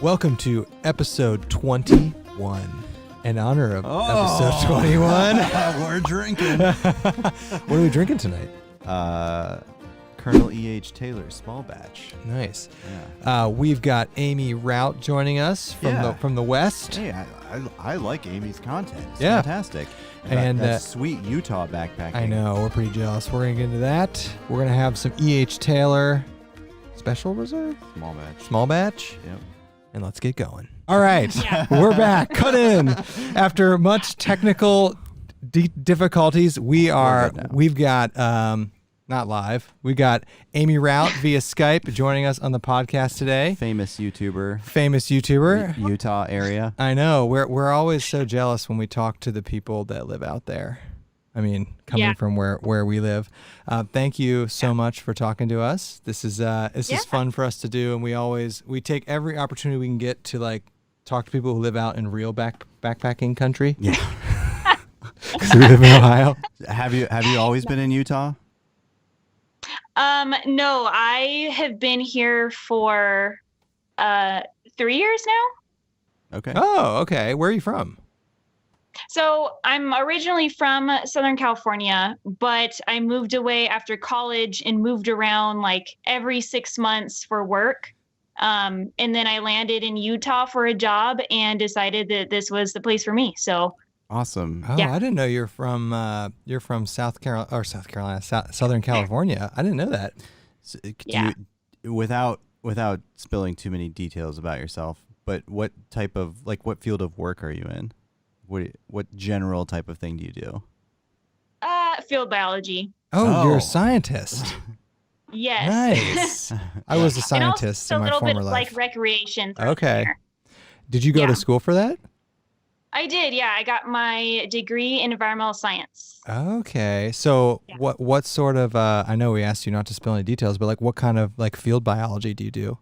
Welcome to episode 21. In honor of episode 21. We're drinking. What are we drinking tonight? Colonel E.H. Taylor, small batch. Nice. Yeah. We've got Amy Routt joining us from the West. Hey, I like Amy's content. It's Yeah. fantastic. And that sweet Utah backpacking. I know, we're pretty jealous. We're going to get into that. We're going to have some E.H. Taylor Special Reserve? Small batch. Small batch? Yep. And let's get going. All right, we're back. Cut in. After much technical difficulties, we've got, not live, we got Amy Routt via Skype joining us on the podcast today. Famous YouTuber. Utah area. I know. We're always so jealous when we talk to the people that live out there. I mean, coming from where we live. Thank you so much for talking to us. This is fun for us to do, and we take every opportunity we can get to like talk to people who live out in real backpacking country. Yeah. Because we live in Ohio. Have you always been in Utah? No, I have been here for 3 years now. Okay. Oh, okay. Where are you from? So I'm originally from Southern California, but I moved away after college and moved around like every 6 months for work. And then I landed in Utah for a job and decided that this was the place for me. So awesome. Oh, yeah. I didn't know you're from Southern California. I didn't know that. So, without spilling too many details about yourself, but what type of what field of work are you in? What general type of thing do you do? Field biology. Oh, you're a scientist. Yes. Nice. I was a scientist in my former life. A little bit like recreation. Okay. Did you go to school for that? I did. Yeah, I got my degree in environmental science. Okay. So what sort of I know we asked you not to spill any details, but what kind of field biology do you do?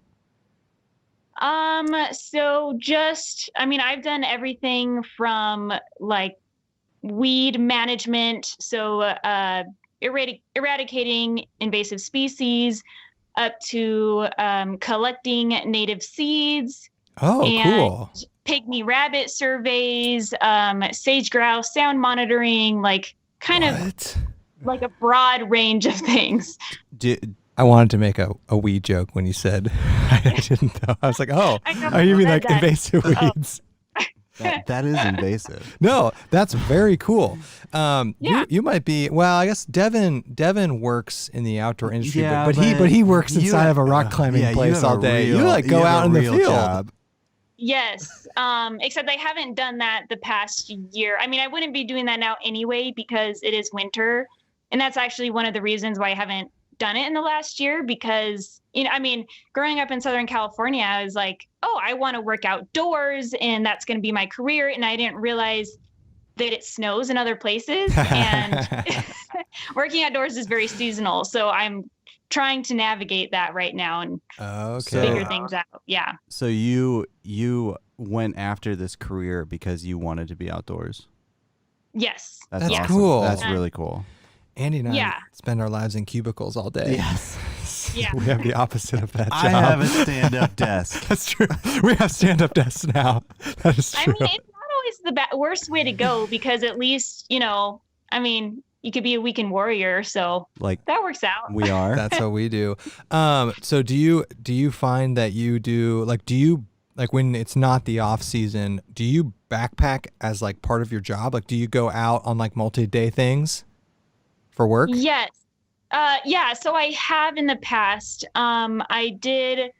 I've done everything from weed management, so eradicating invasive species, up to collecting native seeds. Oh, cool. Pygmy rabbit surveys, sage grouse sound monitoring, kind of a broad range of things. I wanted to make a weed joke when you said I didn't know. I was like, oh, you mean invasive weeds? That is invasive. No, that's very cool. You might be. Well, I guess Devin works in the outdoor industry, but he works inside of a rock climbing place all day. You go out in the field. Job. Yes, except I haven't done that the past year. I mean, I wouldn't be doing that now anyway because it is winter, and that's actually one of the reasons why I haven't done it in the last year, because growing up in Southern California, I was like, oh, I want to work outdoors and that's going to be my career, and I didn't realize that it snows in other places and working outdoors is very seasonal, so I'm trying to navigate that right now and figure things out. Yeah. So you went after this career because you wanted to be outdoors? Yes. That's awesome. Cool. That's really cool. Andy and I spend our lives in cubicles all day. Yes. Yeah. We have the opposite of that job. I have a stand-up desk. That's true. We have stand-up desks now. That is true. I mean, it's not always the worst way to go because at least, you could be a weekend warrior. So that works out. We are. That's what we do. So do you find that you do when it's not the off season, do you backpack as part of your job? Do you go out on multi-day things for work? Yes. So I have in the past. I did.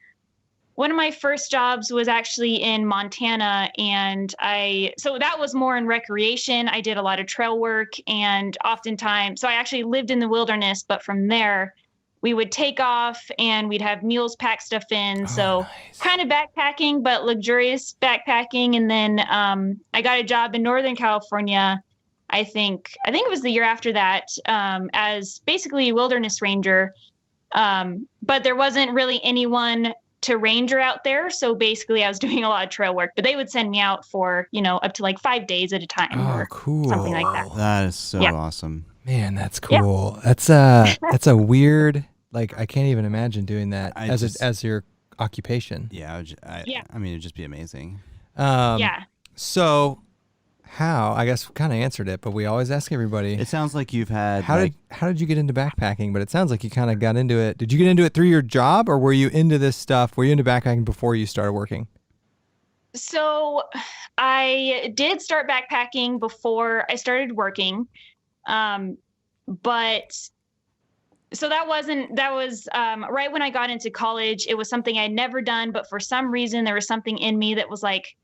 One of my first jobs was actually in Montana, and so that was more in recreation. I did a lot of trail work, and oftentimes, so I actually lived in the wilderness, but from there we would take off and we'd have mules pack stuff in. So kind of backpacking, but luxurious backpacking. And then I got a job in Northern California. I think it was the year after that, as basically a wilderness ranger. But there wasn't really anyone to ranger out there. So basically I was doing a lot of trail work, but they would send me out for, up to 5 days at a time or something like that. That is so awesome. Man, that's cool. Yeah. That's a weird, I can't even imagine doing that as your occupation. Yeah, I mean, it'd just be amazing. Yeah. So how, I guess we kind of answered it, but we always ask everybody. It sounds like you've had How did you get into backpacking? But it sounds like you kind of got into it. Did you get into it through your job, or were you into this stuff? Were you into backpacking before you started working? So I did start backpacking before I started working. But so that was right when I got into college. It was something I'd never done, but for some reason there was something in me that was like,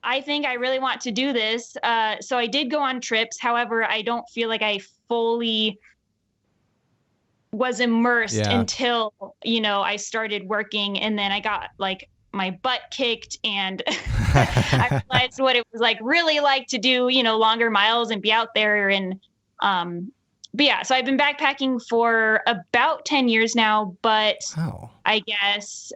I think I really want to do this. So I did go on trips. However, I don't feel like I fully was immersed until, I started working, and then I got like my butt kicked, and I realized what it was like really like to do, longer miles and be out there. And, but yeah, so I've been backpacking for about 10 years now, but I guess,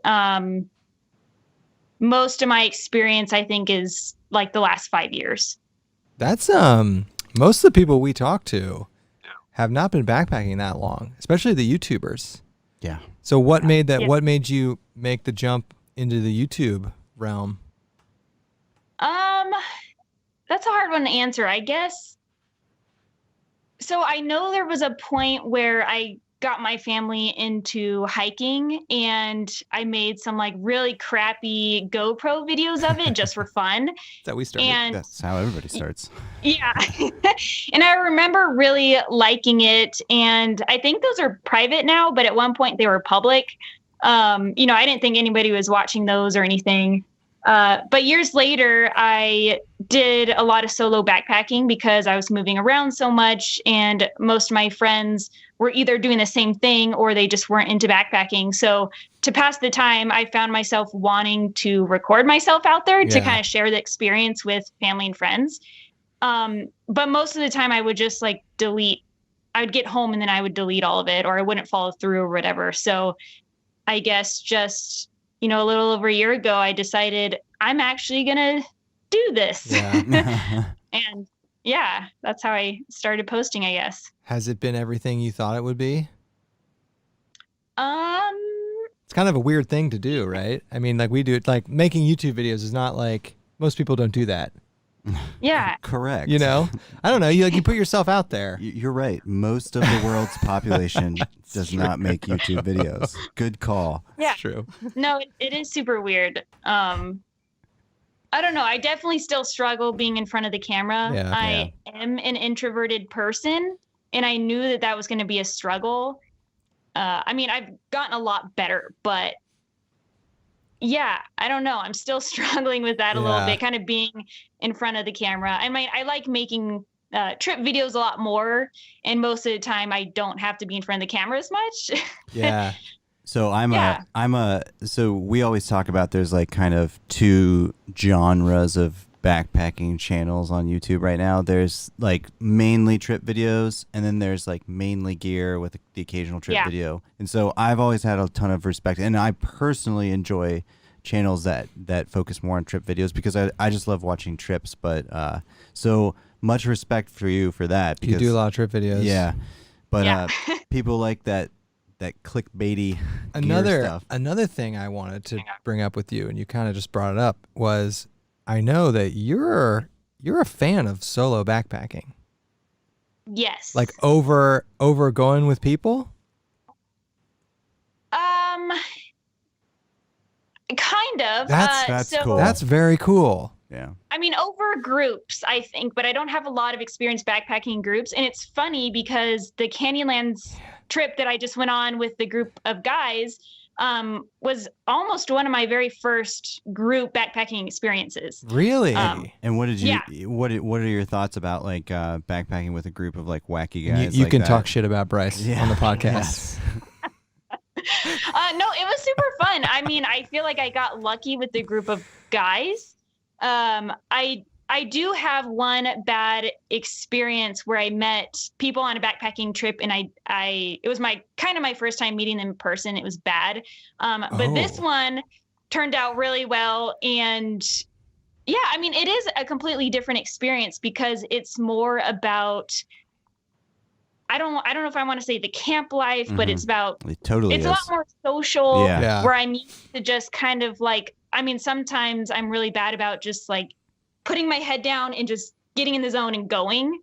most of my experience, I think, is like the last 5 years. That's, most of the people we talk to have not been backpacking that long, especially the YouTubers. Yeah. So what made that, what made you make the jump into the YouTube realm? That's a hard one to answer, I guess. So I know there was a point where I got my family into hiking, and I made some like really crappy GoPro videos of it just for fun. That's how we started. And that's how everybody starts. Yeah. And I remember really liking it. And I think those are private now, but at one point they were public. I didn't think anybody was watching those or anything. But years later, I did a lot of solo backpacking because I was moving around so much, and most of my friends were either doing the same thing or they just weren't into backpacking. So to pass the time, I found myself wanting to record myself out there to kind of share the experience with family and friends. But most of the time I would just like delete. I would get home and then I would delete all of it, or I wouldn't follow through or whatever. So I guess just, a little over a year ago, I decided I'm actually going to do this. Yeah. And yeah, that's how I started posting, I guess. Has it been everything you thought it would be? It's kind of a weird thing to do, right? I mean, like we do it, like making YouTube videos is not like, most people don't do that. Yeah. Correct. I don't know. You put yourself out there. You're right. Most of the world's population does not make YouTube videos. Good call. Yeah. It's true. No, it is super weird. I don't know. I definitely still struggle being in front of the camera. Yeah. I am an introverted person, and I knew that was going to be a struggle. I've gotten a lot better, but yeah, I don't know. I'm still struggling with that a little bit, kind of being in front of the camera. I like making trip videos a lot more, and most of the time I don't have to be in front of the camera as much. Yeah. So so we always talk about there's like kind of two genres of backpacking channels on YouTube right now. There's like mainly trip videos, and then there's like mainly gear with the occasional trip video. And so I've always had a ton of respect, and I personally enjoy channels that focus more on trip videos because I just love watching trips. But so much respect for you for that. Because, you do a lot of trip videos. Yeah. But people like that clickbaity gear stuff. Another thing I wanted to bring up with you, and you kind of just brought it up, was I know that you're a fan of solo backpacking. Yes. Like over going with people? Kind of. That's cool. That's very cool. Yeah. Over groups, I think, but I don't have a lot of experience backpacking in groups. And it's funny because the Canyonlands trip that I just went on with the group of guys was almost one of my very first group backpacking experiences. Really? And what did you? What are your thoughts about like backpacking with a group of like wacky guys? You like can that? Talk shit about Bryce on the podcast. No, it was super fun. I feel like I got lucky with the group of guys. I do have one bad experience where I met people on a backpacking trip, and it was my first time meeting them in person. It was bad. But this one turned out really well. And yeah, it is a completely different experience because it's more about, I don't know if I want to say the camp life, but it's about, it totally it's is. a lot more social, Yeah. where I'm used to just kind of like, I mean, sometimes I'm really bad about just like putting my head down and just getting in the zone and going.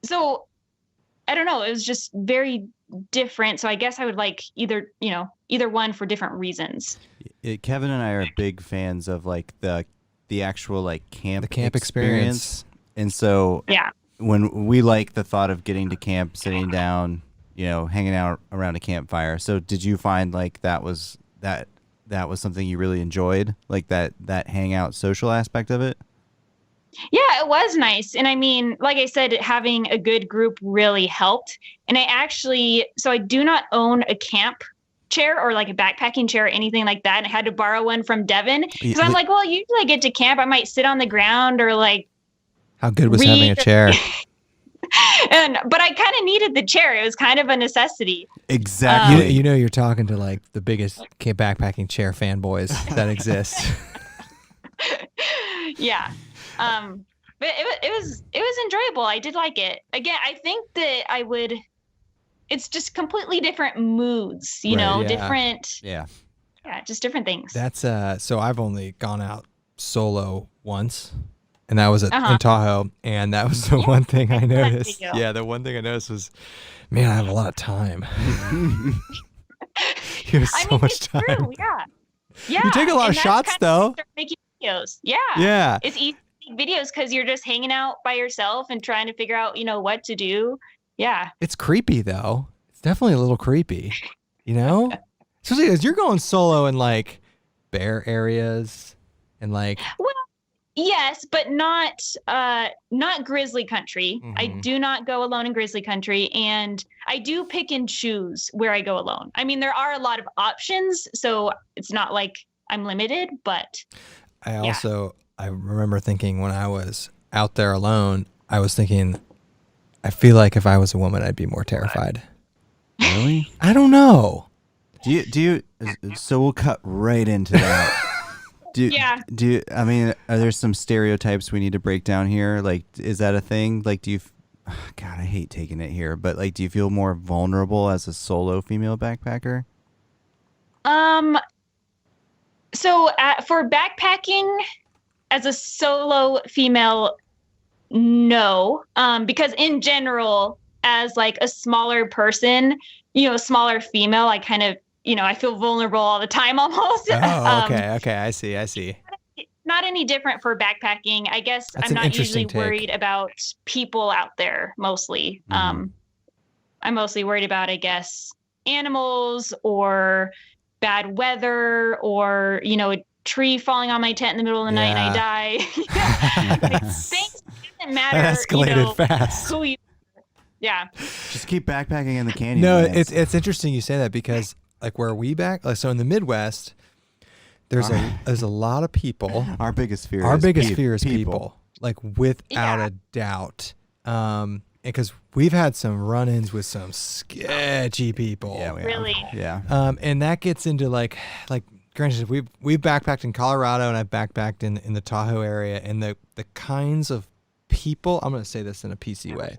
So I don't know, it was just very different. So I guess I would like either one for different reasons. Kevin and I are big fans of like the actual like camp experience. And so Yeah. when we like the thought of getting to camp, sitting down, hanging out around a campfire. So did you find like that was something you really enjoyed, like that hangout social aspect of it? Yeah, it was nice. And I mean, like I said, having a good group really helped. And so I do not own a camp chair or like a backpacking chair or anything like that. And I had to borrow one from Devin because I'm like, well, usually I get to camp, I might sit on the ground or like. How good was having a chair? But I kind of needed the chair. It was kind of a necessity. Exactly. You're talking to like the biggest backpacking chair fanboys that exist. Yeah. But it was enjoyable. I did like it. Again, I think that it's just completely different moods, different. Yeah. Yeah, just different things. That's so I've only gone out solo once, and that was in Tahoe, and that was the one thing I noticed. Yeah, the one thing I noticed was, man, I have a lot of time. You have so much time. True, yeah. Yeah. You take a lot of shots though. Making videos. Yeah. Yeah. It's easy to make videos because you're just hanging out by yourself and trying to figure out, what to do. Yeah. It's creepy though. It's definitely a little creepy, especially as you're going solo in like bear areas and like. Well, yes, but not grizzly country. Mm-hmm. I do not go alone in grizzly country, and I do pick and choose where I go alone. I mean, there are a lot of options, so it's not like I'm limited, but I remember thinking when I was out there alone, I was thinking, I feel like if I was a woman, I'd be more terrified. Really? I don't know. Do you? So we'll cut right into that. I mean, are there some stereotypes we need to break down here? Like, is that a thing? Like, God, I hate taking it here, but like, do you feel more vulnerable as a solo female backpacker? So for backpacking as a solo female, no. Because in general, as like a smaller person, smaller female, I kind of, I feel vulnerable all the time almost. Oh, okay. I see. Not any different for backpacking. I guess That's I'm an not usually interesting take. worried about people out there mostly. Mm-hmm. I'm mostly worried about, I guess, animals or bad weather or, a tree falling on my tent in the middle of the night and I die. Like, things doesn't matter. That escalated fast. Who you Yeah. Just keep backpacking in the canyon. No, man. it's interesting you say that because like where we so in the Midwest, there's a lot of people. Our biggest fear is people. Like without a doubt. Because we've had some run-ins with some sketchy people. Yeah, we Really? have. Yeah. And that gets into like granted, we've backpacked in Colorado and I've backpacked in the Tahoe area, and the kinds of people, I'm going to say this in a PC way,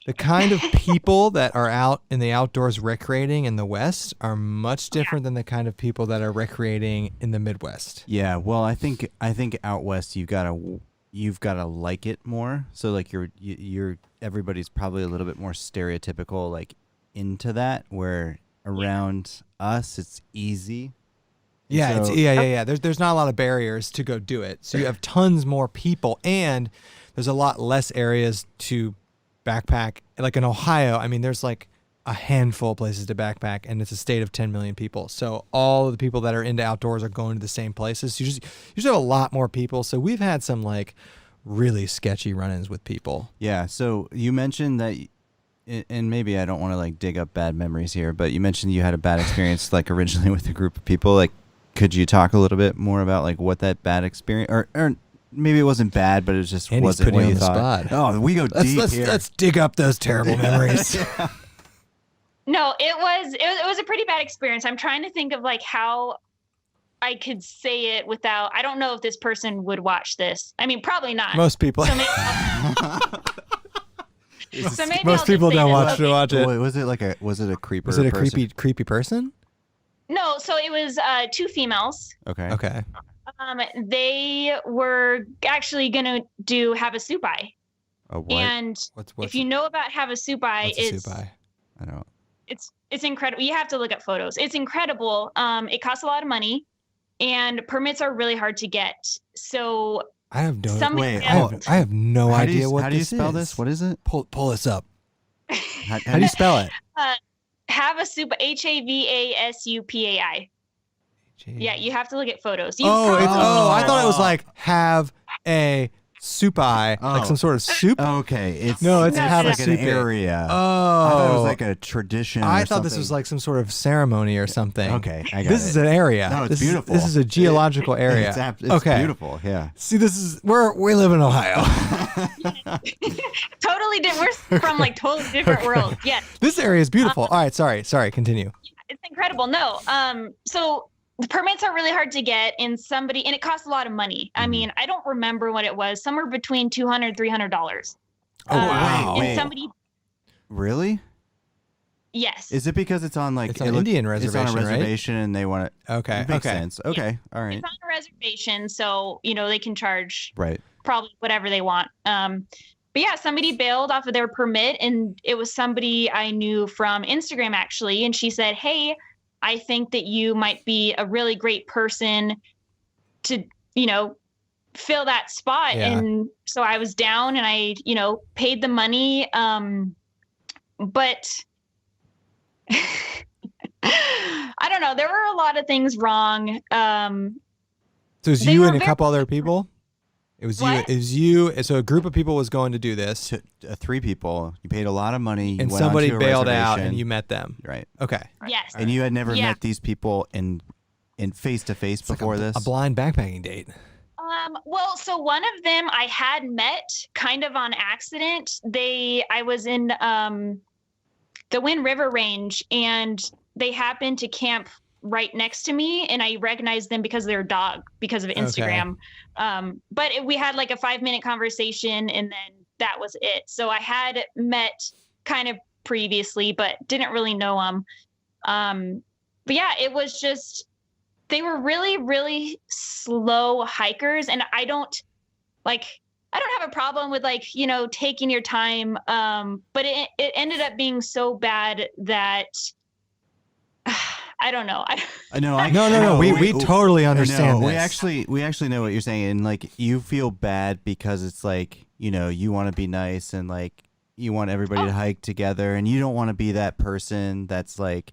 the kind of people that are out in the outdoors recreating in the West are much different than the kind of people that are recreating in the Midwest. Yeah. Well, I think out West you've got to like it more. So like you're everybody's probably a little bit more stereotypical, like into that, where around us it's easy. Yeah, So- yeah. There's not a lot of barriers to go do it. So you have tons more people, and there's a lot less areas to backpack. Like in Ohio, I mean, there's like a handful of places to backpack, and it's a state of 10 million people. So all of the people that are into outdoors are going to the same places. You just have a lot more people. So we've had some like really sketchy run-ins with people. Yeah. So you mentioned that, and maybe I don't want to like dig up bad memories here, but you mentioned you had a bad experience like originally with a group of people. Like, could you talk a little bit more about like what that bad experience, or maybe it wasn't bad, but it just Andy's wasn't putting what you you on the thought? spot. Oh, we go deep here. Let's dig up those terrible memories. No, it was a pretty bad experience. I'm trying to think of like how I could say it without, I don't know if this person would watch this. I mean, probably not. Most people. So maybe So maybe Most I'll people just say don't this. watch it. Wait, was it a creeper? Was it a person? creepy person? No, so it was 2 females. Okay. Okay. They were actually gonna do Havasupai. A what? And What's if you know about Havasupai, what's a supai? I don't. it's incredible. You have to look at photos. It's incredible. It costs a lot of money, and permits are really hard to get. So I have no. Wait, I have no idea what how do you this spell is. this? What is it? Pull this up. How How do you spell it? Havasupai, Havasupai. Yeah, you have to look at photos. You Oh, probably- I thought it was like have a supai, like some sort of soup. Okay, it's No, it's No, have no, a like soup. an area. Oh, I thought it was like a tradition. I or thought this was something. like some sort of ceremony or something. Okay, I got This it. is an area. No, it's this beautiful. This is a geological area. It's okay. beautiful. Yeah. See, we live in Ohio. totally different. We're from like totally different worlds. Yes, This area is beautiful. All right, sorry, continue. it's incredible. No, so the permits are really hard to get, and it costs a lot of money. I mean, I don't remember what it was. Somewhere between $200, $300. Oh, wow. And Wait. somebody, Really? yes. Is it because it's on like It's on Indian reservation, It's on a right? reservation, and they want it. Okay, It makes okay. sense. Okay. All right. It's on a reservation, so they can charge Right. probably whatever they want. But yeah, somebody bailed off of their permit, and it was somebody I knew from Instagram actually, and she said, "Hey, I think that you might be a really great person to, fill that spot." Yeah. And so I was down, and I, paid the money. But I don't know. There were a lot of things wrong. So it was They you were and a very- couple other people? It was What? you. It was you. So a group of people was going to do this, 3 people. You paid a lot of money. You and went somebody onto a bailed out, reservation. and you met them. Right. Okay. Yes. And you had never Yeah. met these people in face to face It's like before this. a blind backpacking date. Well, so one of them I had met kind of on accident. I was in the Wind River Range, and they happened to camp right next to me, and I recognized them because of their dog, because of Instagram. But we had like a 5-minute conversation, and then that was it. So I had met kind of previously, but didn't really know them. But yeah, it was just, they were really, really slow hikers, and I don't have a problem with taking your time. But it ended up being so bad that I don't know. No. We totally understand No, this. we actually know what you're saying, and like you feel bad because it's like you want to be nice and like you want everybody to hike together, and you don't want to be that person that's like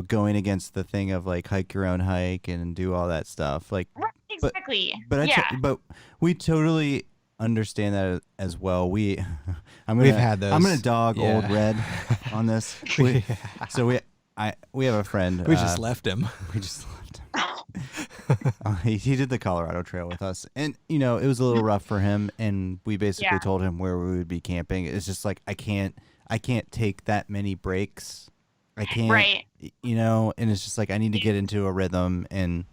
going against the thing of like hike your own hike and do all that stuff. Like Right, exactly. But but we totally understand that as well. We've had those. I'm gonna dog Yeah. Old Red on this. So we have a friend. We just left him. We just left him. He did the Colorado Trail with us, and it was a little rough for him. And we basically told him where we would be camping. It's just like I can't take that many breaks. I can't, Right. And it's just like I need to get into a rhythm, and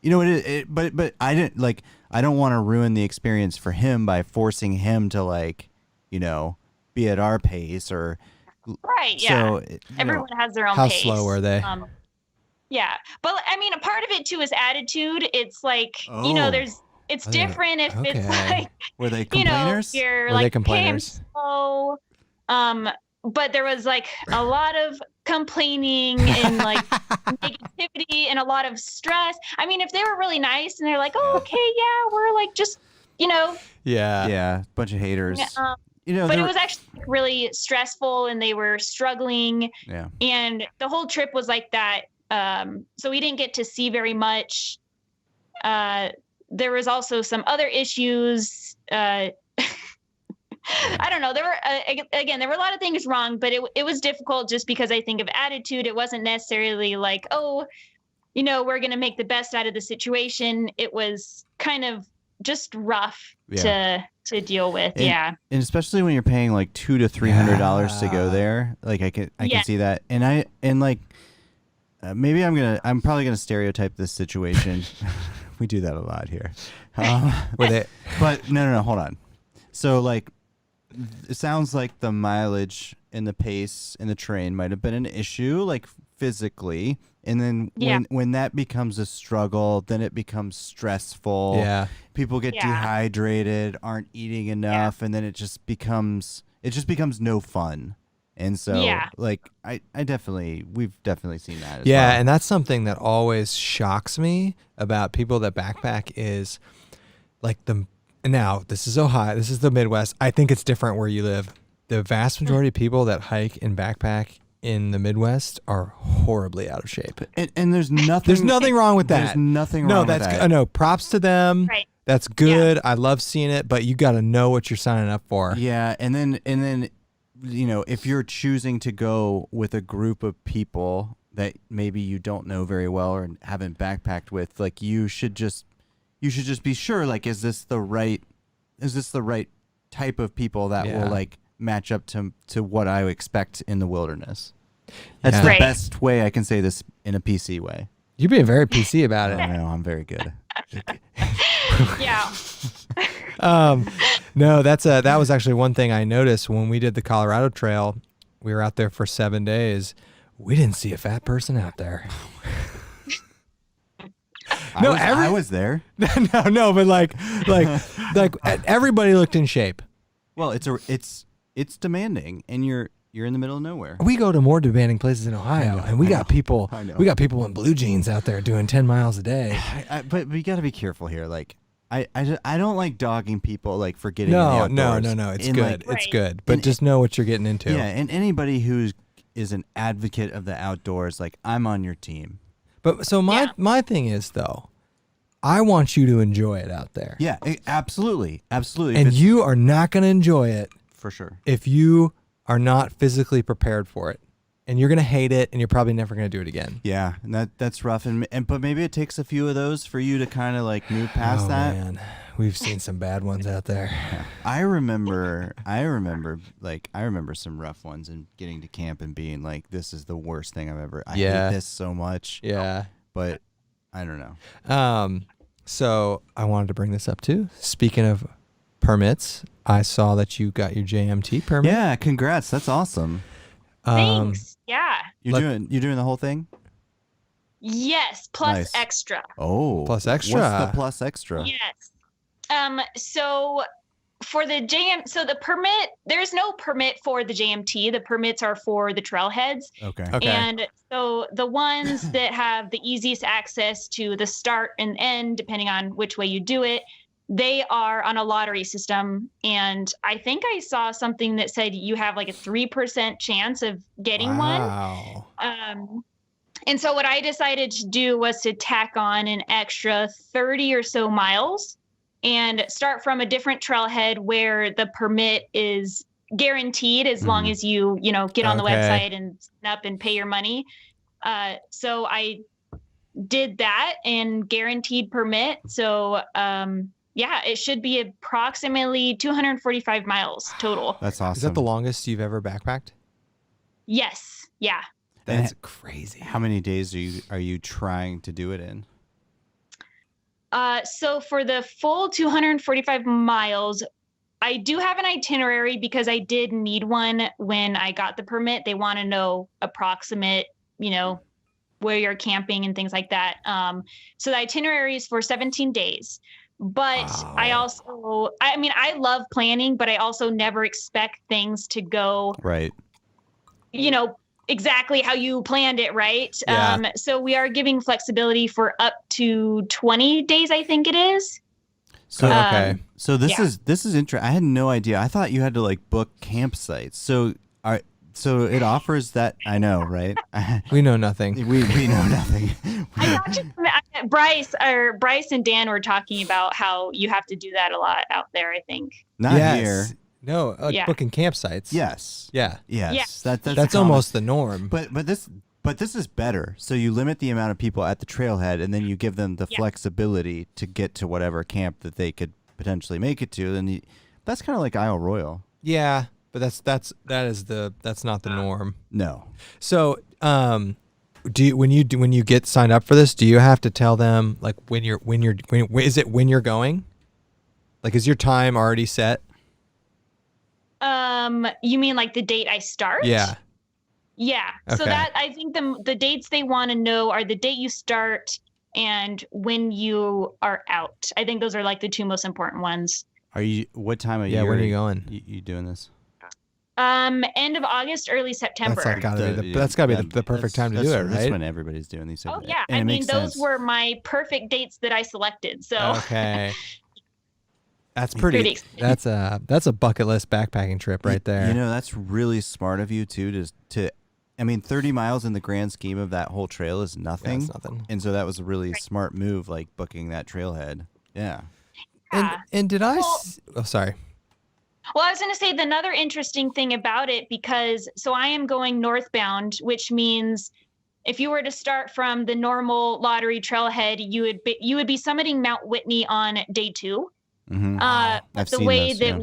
but I didn't I don't want to ruin the experience for him by forcing him to be at our pace or. Right. Yeah. So Everyone has their own How pace. slow were they? Yeah. But I mean, a part of it too is attitude. It's like, Oh. it's different if it's okay. like, were they complainers? you're Were they like, hey, I'm complainers? slow. But there was like a lot of complaining and like negativity and a lot of stress. I mean, if they were really nice and they're like, oh, okay, yeah, we're like just, Yeah. Bunch of haters. but it was actually really stressful, and they were struggling. Yeah. And the whole trip was like that. So we didn't get to see very much. There was also some other issues. I don't know. There were, there were a lot of things wrong, but it was difficult just because I think of attitude. It wasn't necessarily like, oh, we're going to make the best out of the situation. It was kind of just rough to deal with. And especially when you're paying like $200 to $300 to go there, like I can see that. And maybe I'm probably gonna stereotype this situation. We do that a lot here. Were they? But no, hold on. So like, it sounds like the mileage and the pace and the terrain might have been an issue, like physically. And then when that becomes a struggle, then it becomes stressful. Yeah. People get dehydrated, aren't eating enough, and then it just becomes no fun. And so, like, we've definitely seen that as well. And that's something that always shocks me about people that backpack is, like, now, this is Ohio, this is the Midwest. I think it's different where you live. The vast majority of people that hike and backpack in the Midwest are horribly out of shape. And there's nothing wrong with that. There's nothing wrong with that. No, props to them. Right. That's good. I love seeing it, but you got to know what you're signing up for. Yeah, and then you know, if you're choosing to go with a group of people that maybe you don't know very well or haven't backpacked with, like you should just be sure, like, is this the right type of people that will like match up to what I expect in the wilderness. That's the best way I can say this in a PC way. You're being very PC about it. I know, I'm very good. Yeah. No, that was actually one thing I noticed when we did the Colorado Trail. We were out there for 7 days. We didn't see a fat person out there. I was there. No, but like everybody looked in shape. Well, it's demanding, and you're in the middle of nowhere. We go to more demanding places in Ohio, and we got people in blue jeans out there doing 10 miles a day. But we got to be careful here. Like, I don't like dogging people like for getting in the outdoors. No. It's good. It's good. But just know what you're getting into. Yeah, and anybody who is an advocate of the outdoors, like, I'm on your team. But so my thing is, though, I want you to enjoy it out there. Yeah, absolutely. And you are not going to enjoy it for sure if you are not physically prepared for it. And you're going to hate it, and you're probably never going to do it again. Yeah, and that's rough. But maybe it takes a few of those for you to kind of like move past that. Man, we've seen some bad ones out there. Yeah. I remember some rough ones and getting to camp and being like, this is the worst thing I've ever. I hate this so much. Yeah. But I don't know. So I wanted to bring this up too. Speaking of permits, I saw that you got your JMT permit. Yeah, congrats. That's awesome. Thanks. Yeah. You're doing the whole thing? Yes, plus nice. extra. Oh. Plus extra. What's the plus extra? Yes. So for the the permit, there's no permit for the JMT. The permits are for the trailheads. Okay. And so the ones that have the easiest access to the start and end, depending on which way you do it, they are on a lottery system. And I think I saw something that said you have like a 3% chance of getting one. And so what I decided to do was to tack on an extra 30 or so miles and start from a different trailhead where the permit is guaranteed as long as you get on the website and sign up and pay your money. So I did that and guaranteed permit. So, it should be approximately 245 miles total. That's awesome. Is that the longest you've ever backpacked? Yes. Yeah. That's crazy. How many days are you trying to do it in? So for the full 245 miles, I do have an itinerary because I did need one when I got the permit. They want to know approximate, where you're camping and things like that. So the itinerary is for 17 days. But wow. I love planning, but I also never expect things to go right. Exactly how you planned it, right? Yeah. So we are giving flexibility for up to 20 days, I think it is. So okay. So this is interesting. I had no idea. I thought you had to like book campsites. So it offers that. I know, right? We know nothing. We know nothing. Bryce and Dan were talking about how you have to do that a lot out there, I think. Not here. No, booking campsites. Yes. Yeah. Yes. Yeah. That's almost the norm. But this is better. So you limit the amount of people at the trailhead, and then you give them the flexibility to get to whatever camp that they could potentially make it to. And that's kind of like Isle Royal. Yeah, but that's not the norm. No. So, when you get signed up for this, do you have to tell them like when you're going? Like, is your time already set? You mean like the date I start? Yeah. Yeah. Okay. So that I think the dates they want to know are the date you start and when you are out. I think those are like the two most important ones. What time of Yeah, year when are you going? You doing this? End of August, early September. That's gotta be the perfect time to do it, right? That's when everybody's doing these. Oh yeah. And I mean, those were my perfect dates that I selected. So okay. That's pretty. That's a bucket list backpacking trip right there. You know, that's really smart of you too. I mean, 30 miles in the grand scheme of that whole trail is nothing. Yeah, it's nothing. And so that was a really smart move, like booking that trailhead. Yeah. And did I? Oh, sorry. Well, I was going to say another interesting thing about it because I am going northbound, which means if you were to start from the normal lottery trailhead, you would be summiting Mount Whitney on day 2. Mm-hmm. I've the seen way this,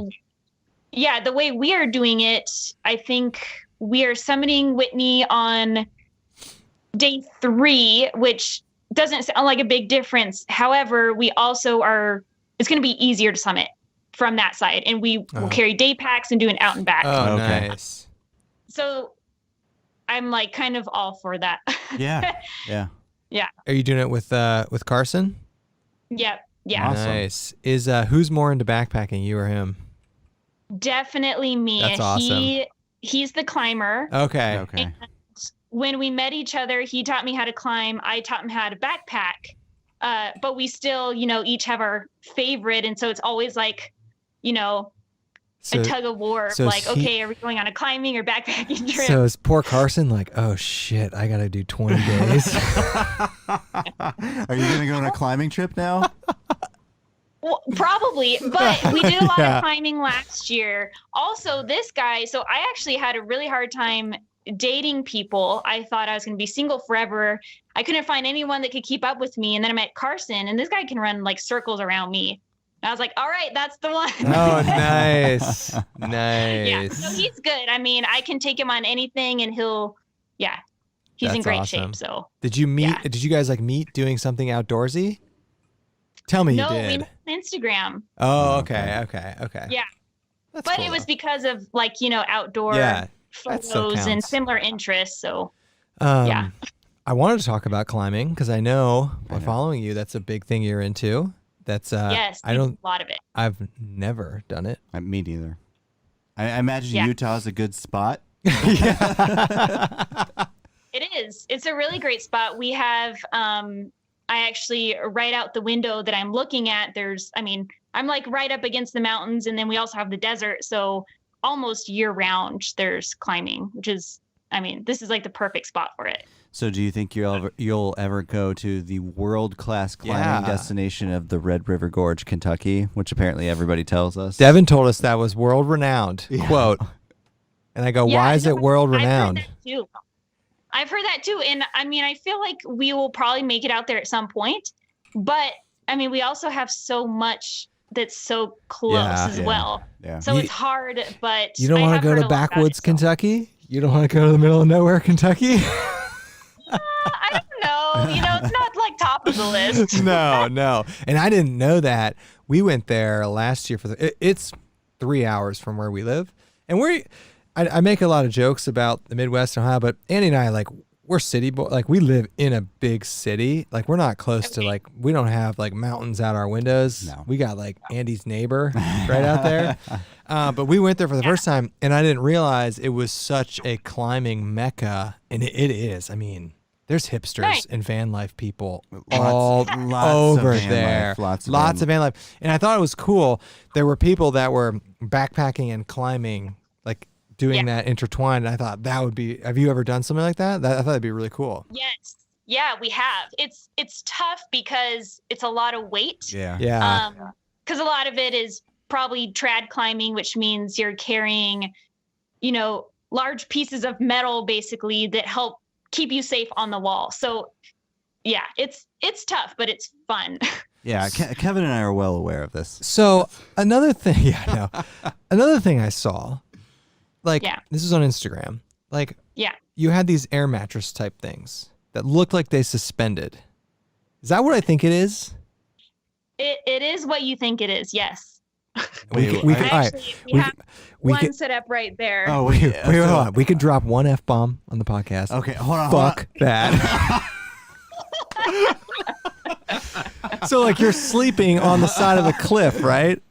that the way we are doing it, I think we are summiting Whitney on day 3, which doesn't sound like a big difference. However, we also it's going to be easier to summit from that side, and we will carry day packs and do an out and back. Oh, okay. Nice. So I'm like kind of all for that. Yeah. Are you doing it with Carson? Yep. Yeah. Awesome. Nice. Is who's more into backpacking, you or him? Definitely me. That's awesome. He's the climber. Okay. And when we met each other, he taught me how to climb. I taught him how to backpack. But we still, each have our favorite, and so it's always like, a tug of war. Okay, are we going on a climbing or backpacking trip? So is poor Carson like, oh shit, I gotta do 20 days? Are you gonna go on a climbing trip now? Well, probably, but we did a lot of climbing last year. Also, this guy, so I actually had a really hard time dating people. I thought I was going to be single forever. I couldn't find anyone that could keep up with me. And then I met Carson, and this guy can run like circles around me. And I was like, all right, that's the one. Oh, nice. Nice. Yeah, so he's good. I mean, I can take him on anything, and he's That's in great awesome. shape. So did you meet? Yeah. Did you guys like meet doing something outdoorsy? Tell me you did. No, we met on Instagram. Oh, okay. Yeah. That's But cool, it was though. because of like, outdoor That still photos and counts. similar interests. So I wanted to talk about climbing because I know by following you, that's a big thing you're into. That's yes, I don't. a lot of it. I've never done it. Me neither. I imagine Utah is a good spot. It is. It's a really great spot. We have, I actually, right out the window that I'm looking at, I'm like right up against the mountains, and then we also have the desert. So almost year round, there's climbing, which is, this is like the perfect spot for it. So do you think you'll ever go to the world-class climbing destination of the Red River Gorge, Kentucky, which apparently everybody tells us? Devin told us that was world-renowned, quote. And I go, why is it world-renowned? I've heard that too. And I feel like we will probably make it out there at some point. But, we also have so much that's so close as well. Yeah. So it's hard, but you don't want to go to backwoods Kentucky? You don't want to go to the middle of nowhere Kentucky? I don't know. It's not like top of the list. No. And I didn't know that. We went there last year it's 3 hours from where we live. And I make a lot of jokes about the Midwest and Ohio, but Andy and I, we're city boys. Like, we live in a big city. Like, we're not close to, we don't have, mountains out our windows. No. We got, Andy's neighbor right out there. But we went there for the first time, and I didn't realize it was such a climbing mecca. And it is. There's hipsters and van life people all over there. Lots of van life. And I thought it was cool. There were people that were backpacking and climbing, doing that intertwined. And I thought that would be, have you ever done something like that? I thought that'd be really cool. Yes. Yeah, we have. It's tough because it's a lot of weight. Yeah. Because a lot of it is probably trad climbing, which means you're carrying, large pieces of metal basically that help keep you safe on the wall. So yeah, it's tough, but it's fun. Yeah, Kevin and I are well aware of this. So another thing, another thing I saw, this is on Instagram, you had these air mattress type things that looked like they suspended. Is that what I think it is? It is what you think it is, yes. We have we one could, set up right there. Oh, wait, hold on. We could drop one F-bomb on the podcast. Okay, hold on. Fuck that. So like you're sleeping on the side of the cliff, right?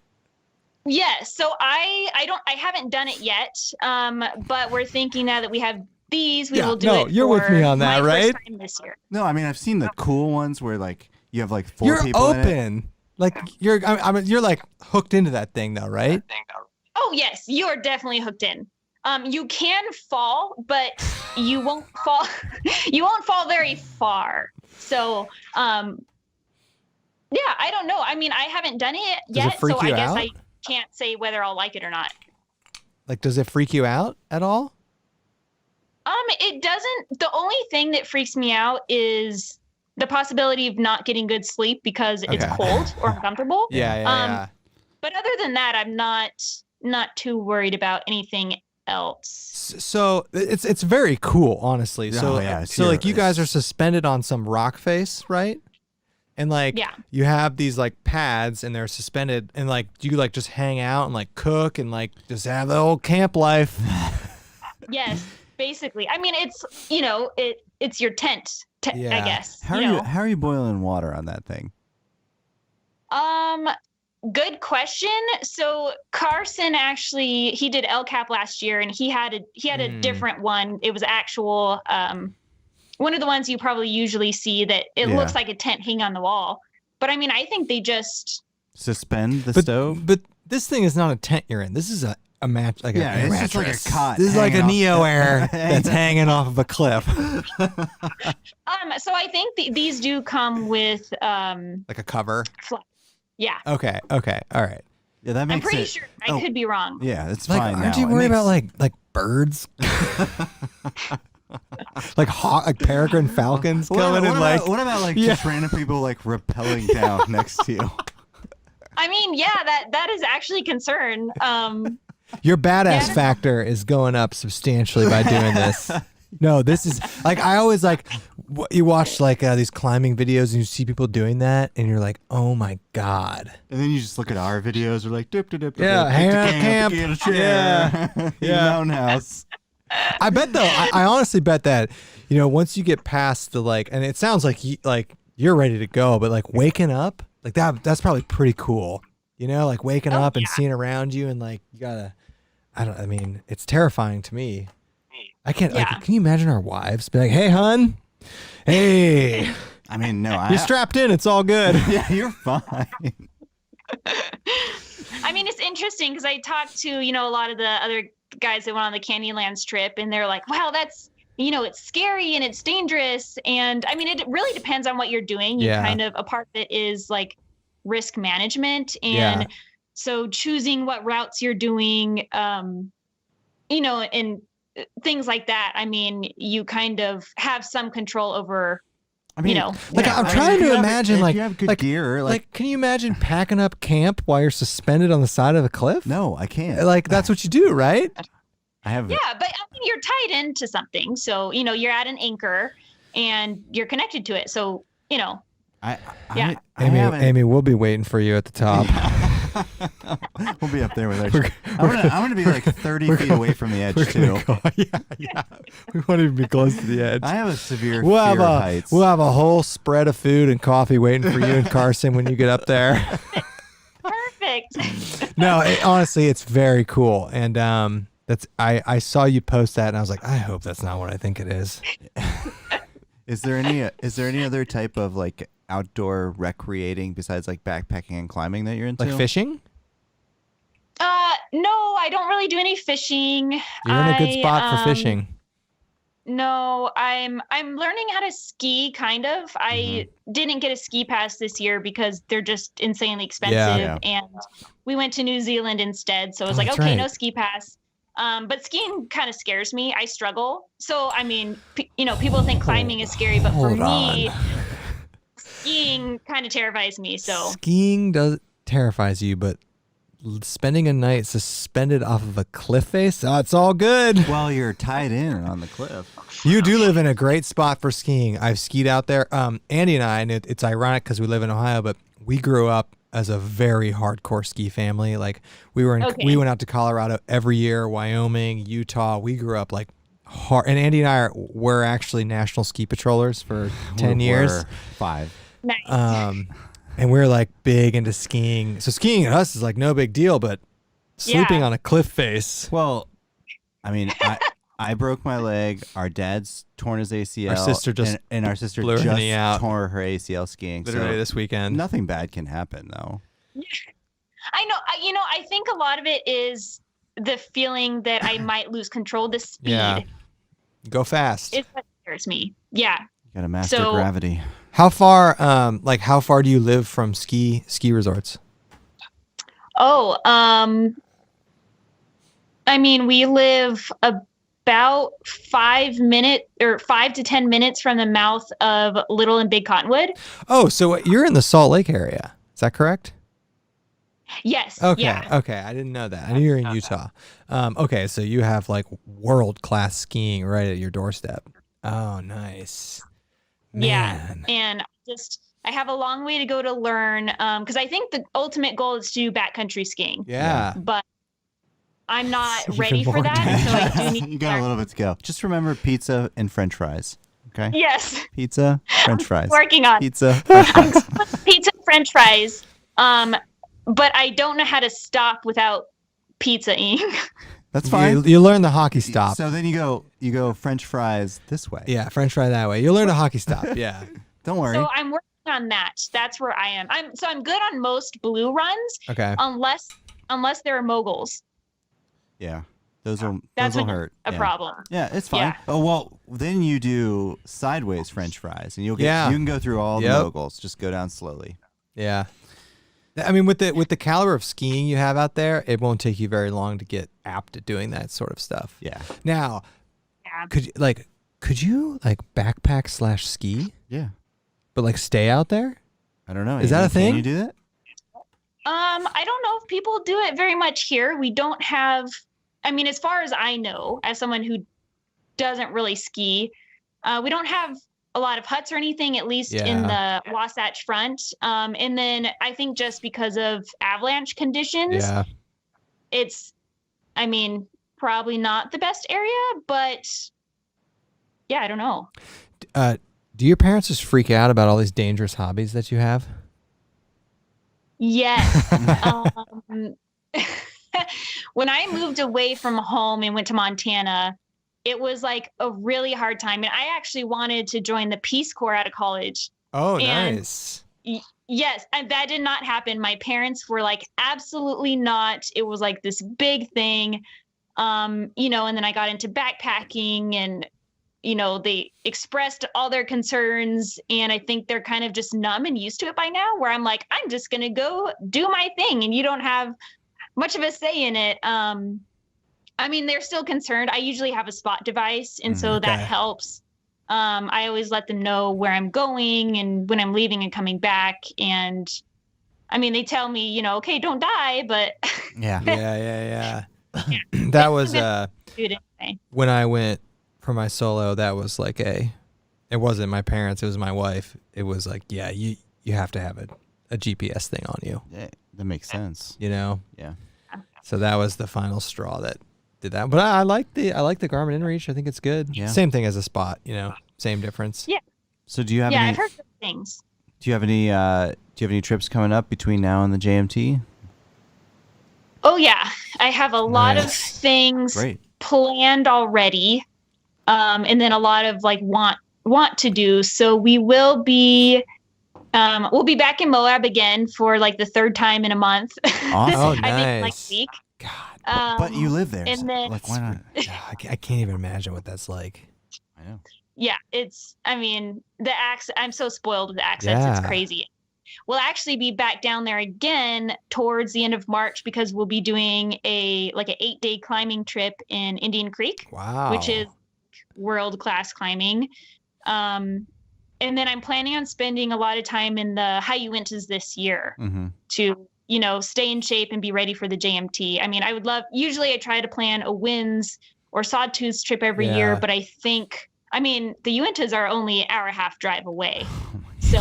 Yes. So I haven't done it yet. But we're thinking now that we have these, we will do it. You're with me on that, my right? first time this year. No, I mean I've seen the cool ones where like you have like 4 You're people in it. open. Like you're like hooked into that thing though, right? Oh yes, you are definitely hooked in. You can fall, but you won't fall. You won't fall very far. So, yeah, I don't know. I mean, I haven't done it yet, so I guess I can't say whether I'll like it or not. Like, does it freak you out at all? It doesn't. The only thing that freaks me out is the possibility of not getting good sleep because it's cold or uncomfortable. Yeah. But other than that, I'm not too worried about anything else. So it's very cool, honestly. So like you guys are suspended on some rock face, right? And like you have these like pads and they're suspended, and like do you like just hang out and like cook and like just have the old camp life? Yes, basically. I mean, it's it's your tent, I guess. How are you boiling water on that thing? Good question. So Carson actually, he did LCAP last year, and he had a different one. It was actual one of the ones you probably usually see that it looks like a tent hanging on the wall. But I mean, I think they just suspend the stove. But this thing is not a tent you're in. This is a match, like a mattress. Just like a cot. This is like a Neo Air that's hanging off of a cliff. So I think these do come with like a cover. Yeah. Okay. All right. Yeah, that makes I'm pretty sure. I could be wrong. Yeah, it's like, fine. Aren't you worried about like birds? like peregrine falcons coming and like. What about like just random people like rappelling down next to you? I mean, yeah, that is actually a concern. Your badass factor is going up substantially by doing this. No, this is like I always like you watch like these climbing videos and you see people doing that and you're like, oh my god. And then you just look at our videos. We're like, dip, hang out at camp, mountain house. I bet though, I honestly bet that once you get past the like, and it sounds like you're ready to go, but like waking up like that's probably pretty cool. Like waking up and seeing around you and like you gotta, I mean, it's terrifying to me. I can't. Like, can you imagine our wives be like, "Hey, hun, hey." I mean, no, you're strapped in. It's all good. Yeah, you're fine. I mean, it's interesting because I talked to a lot of the other guys that went on the Canyonlands trip, and they're like, "Wow, that's it's scary and it's dangerous." And I mean, it really depends on what you're doing. You kind of a part of it is like risk management, and so choosing what routes you're doing, and things like that. I mean, you kind of have some control over, I'm trying to imagine, like, you have good gear, like, can you imagine packing up camp while you're suspended on the side of a cliff? No, I can't. Like, that's what you do, right? I have. Yeah, but I mean, you're tied into something, so you're at an anchor, and you're connected to it. So Amy, we'll be waiting for you at the top. We'll be up there with our. I'm gonna be like 30 feet away from the edge too. Yeah. We won't even be close to the edge. I have a severe fear of heights. We'll have a whole spread of food and coffee waiting for you and Carson when you get up there. Perfect. No, honestly, it's very cool, and I saw you post that, and I was like, I hope that's not what I think it is. Is there any other type of like outdoor recreating besides like backpacking and climbing that you're into? Like fishing? No, I don't really do any fishing. You're in a good spot for fishing. No, I'm learning how to ski kind of. I didn't get a ski pass this year because they're just insanely expensive, and we went to New Zealand instead. So I was like, okay, no ski pass. But skiing kind of scares me. I struggle. So, I mean, people think climbing is scary, but for me, skiing kind of terrifies me. So skiing terrifies you, but spending a night suspended off of a cliff face, it's all good. Well, you're tied in on the cliff. You do live in a great spot for skiing. I've skied out there. Andy and I, and it's ironic because we live in Ohio, but we grew up as a very hardcore ski family. Like we went out to Colorado every year, Wyoming, Utah. We grew up like hard. And Andy and were actually national ski patrollers for 10 years. 5. Nice. And we're like big into skiing. So skiing to us is like no big deal, but sleeping on a cliff face. Well, I mean, I broke my leg. Our dad's torn his ACL. Our sister just and our sister blew her just knee out. tore her ACL skiing. Literally so this weekend. Nothing bad can happen though. I know. I think a lot of it is the feeling that I might lose control. The speed. Yeah. Go fast. It's what scares me. Yeah. You gotta master gravity. How far do you live from ski resorts? Oh, I mean, we live about 5 to 10 minutes from the mouth of Little and Big Cottonwood. Oh, so you're in the Salt Lake area. Is that correct? Yes. Okay. Yeah. Okay. I didn't know that. I knew you're in Utah. Okay. So you have like world-class skiing right at your doorstep. Oh, nice. Man. Yeah. And I have a long way to go to learn. Because I think the ultimate goal is to do backcountry skiing. Yeah. But I'm not Even ready for more that. So I do need You got a little bit to go. Just remember pizza and French fries. Okay. Yes. Pizza, French fries. Working on Pizza, French fries. pizza, French fries. But I don't know how to stop without pizzaing. That's fine. You learn the hockey stop. So then you go French fries this way. Yeah, French fry that way. You learn a hockey stop. Yeah. Don't worry. So I'm working on that. That's where I am. I'm good on most blue runs. Okay. Unless there are moguls. Yeah. Those will That's hurt. a problem. Yeah, it's fine. Yeah. Oh well, then you do sideways French fries, and you can go through all the moguls. Just go down slowly. Yeah. I mean, with the caliber of skiing you have out there, it won't take you very long to get apt at doing that sort of stuff. Yeah. Now, could you backpack / ski? Yeah. But like stay out there? I don't know. Is that a thing? Can you do that? I don't know if people do it very much here. We don't have, I mean, as far as I know, as someone who doesn't really ski, we don't have a lot of huts or anything, at least in the Wasatch Front. And then I think just because of avalanche conditions, it's, I mean, probably not the best area, but yeah, I don't know. Do your parents just freak out about all these dangerous hobbies that you have? Yes. When I moved away from home and went to Montana, it was like a really hard time. And I actually wanted to join the Peace Corps out of college. Oh, nice. Yes. And that did not happen. My parents were like, absolutely not. It was like this big thing. And then I got into backpacking and, they expressed all their concerns, and I think they're kind of just numb and used to it by now, where I'm like, I'm just going to go do my thing and you don't have much of a say in it. I mean, they're still concerned. I usually have a spot device, and so that helps. I always let them know where I'm going and when I'm leaving and coming back. And I mean, they tell me, okay, don't die, but yeah. That was when I went for my solo. That was like it wasn't my parents, it was my wife. It was like, yeah, you have to have a GPS thing on you. Yeah, that makes sense. Yeah. So that was the final straw that did that. But I like the Garmin InReach. I think it's good. Yeah. Same thing as a Spot, same difference. Yeah. So do you have I've heard good things. Do you have any trips coming up between now and the JMT? Oh yeah. I have a lot of things planned already. And then a lot of like want to do. So we will be we'll be back in Moab again for like the third time in a month. Awesome. I think next week. God. But you live there. And then, like, why not? I can't even imagine what that's like. I know. Yeah, the accent. I'm so spoiled with accents. Yeah. It's crazy. We'll actually be back down there again towards the end of March because we'll be doing an 8-day climbing trip in Indian Creek. Wow. Which is world-class climbing. And then I'm planning on spending a lot of time in the high Uintas this year to, stay in shape and be ready for the JMT. I mean, usually I try to plan a Winds or Sawtooth trip every year, but I think, the Uintas are only an hour and a half drive away. So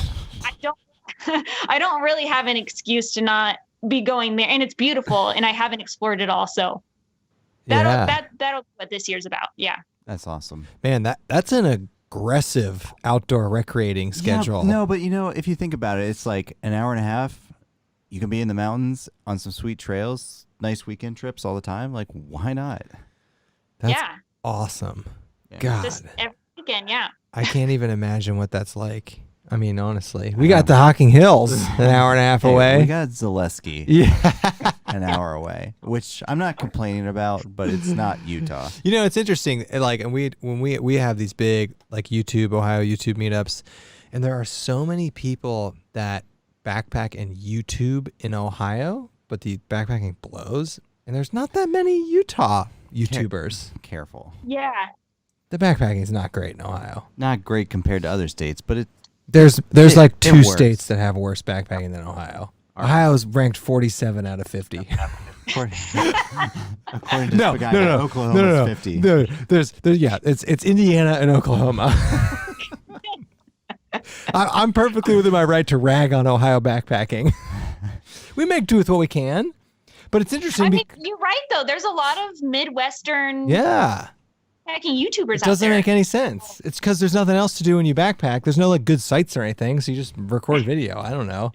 I don't really have an excuse to not be going there, and it's beautiful, and I haven't explored it all. So that'll be what this year's about. Yeah. That's awesome. Man, that's an aggressive outdoor recreating schedule. Yeah, no, but if you think about it, it's like an hour and a half. You can be in the mountains on some sweet trails, nice weekend trips all the time. Like, why not? That's awesome. Yeah. God. Just every weekend, yeah. I can't even imagine what that's like. I mean, honestly, we got the Hocking Hills an hour and a half away. We got Zaleski an hour away, which I'm not complaining about, but it's not Utah. It's interesting. Like, and when we have these big like Ohio YouTube meetups, and there are so many people that backpack and YouTube in Ohio, but the backpacking blows, and there's not that many Utah YouTubers. Careful. Yeah. The backpacking is not great in Ohio. Not great compared to other states, but There's like two works. states that have worse backpacking than Ohio. Ohio's ranked 47 out of 50. according to No, Oklahoma's 50. No, there's it's Indiana and Oklahoma. I'm perfectly within my right to rag on Ohio backpacking. We make do with what we can, but it's interesting. I mean, you're right though. There's a lot of Midwestern backpacking YouTubers it doesn't out there. make any sense. It's because there's nothing else to do when you backpack. There's no like good sites or anything, so you just record video. I don't know.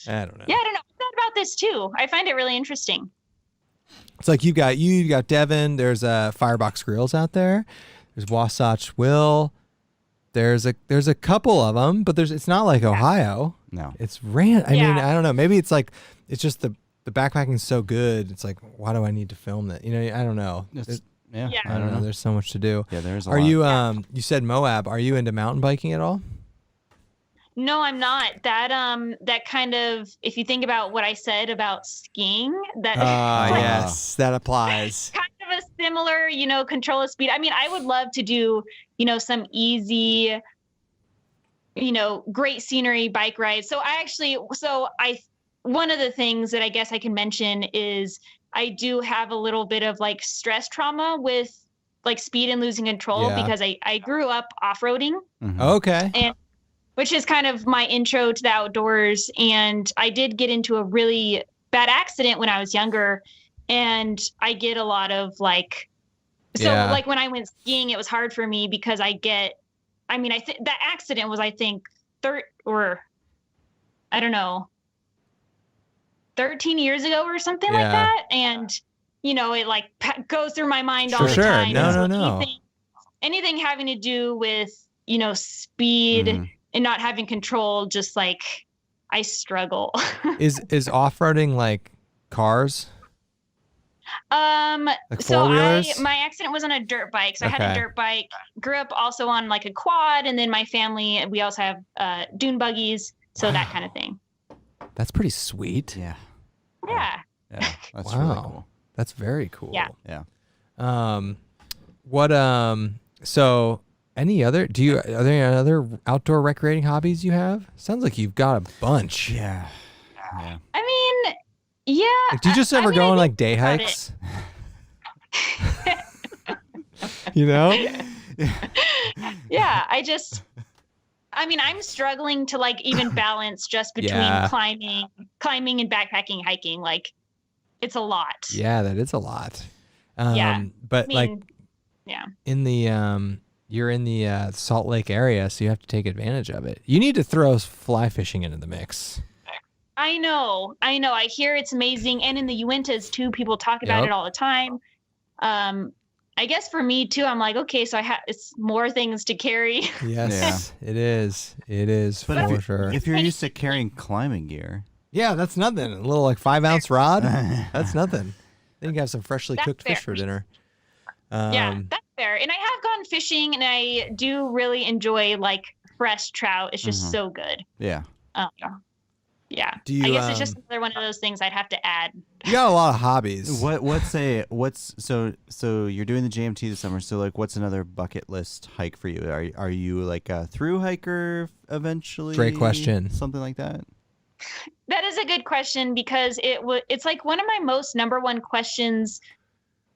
I don't know. Yeah, I don't know. I thought about this too. I find it really interesting. It's like you got Devin. There's Firebox Grills out there. There's Wasatch Will. There's a couple of them, but it's not like Ohio. No, it's ran. I mean, I don't know. Maybe it's like it's just the backpacking's so good. It's like, why do I need to film that? I don't know. I I don't know. There's so much to do. Yeah, there's a lot. You you said Moab. Are you into mountain biking at all? No, I'm not. That kind of, if you think about what I said about skiing, that yes, that applies. Kind of a similar, control of speed. I mean, I would love to do, some easy, great scenery bike rides. So one of the things that I guess I can mention is I do have a little bit of like stress trauma with like speed and losing control because I grew up off-roading. Mm-hmm. Okay. And which is kind of my intro to the outdoors. And I did get into a really bad accident when I was younger. And I get a lot of like when I went skiing, it was hard for me because I think that accident was, 13 years ago or something like that. And, it like goes through my mind all the time. No. Anything having to do with, speed and not having control, just like I struggle. Is off-roading like cars? Like four-wheelers? My accident was on a dirt bike. So I had a dirt bike, grew up also on like a quad. And then my family, we also have dune buggies. So that kind of thing. That's pretty sweet. Yeah. That's really cool. That's very cool. Yeah. So are there any other outdoor recreating hobbies you have? Sounds like you've got a bunch. Yeah. I mean, yeah. Like, do you just ever go on like day hikes? Yeah, I'm struggling to like even balance just between climbing and backpacking, hiking. Like it's a lot. Yeah, that is a lot. But in the you're in the Salt Lake area, so you have to take advantage of it. You need to throw fly fishing into the mix. I know. I hear it's amazing. And in the Uintas too, people talk about it all the time. I guess for me too, I'm like, okay, so it's more things to carry. Yes, it is. It is for sure. If you're used to carrying climbing gear. Yeah, that's nothing. A little like 5-ounce rod. That's nothing. Then you can have some freshly cooked fish for dinner. Yeah, that's fair. And I have gone fishing, and I do really enjoy like fresh trout. It's just so good. Yeah. Yeah. I guess it's just another one of those things I'd have to add. You got a lot of hobbies. So you're doing the JMT this summer. So like, what's another bucket list hike for you? Are you like a through hiker eventually? Great question. Something like that. That is a good question because it's like one of my most number one questions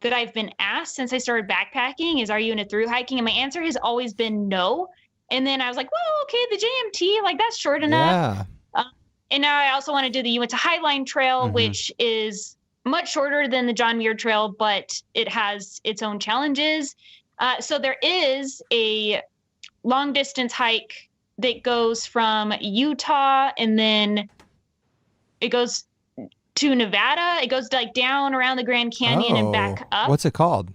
that I've been asked since I started backpacking is, are you into through hiking? And my answer has always been no. And then I was like, well, okay, the JMT, like that's short enough. Yeah. And now I also want to do the Uinta Highline Trail, which is much shorter than the John Muir Trail, but it has its own challenges. So there is a long distance hike that goes from Utah and then it goes to Nevada. It goes like down around the Grand Canyon and back up. What's it called?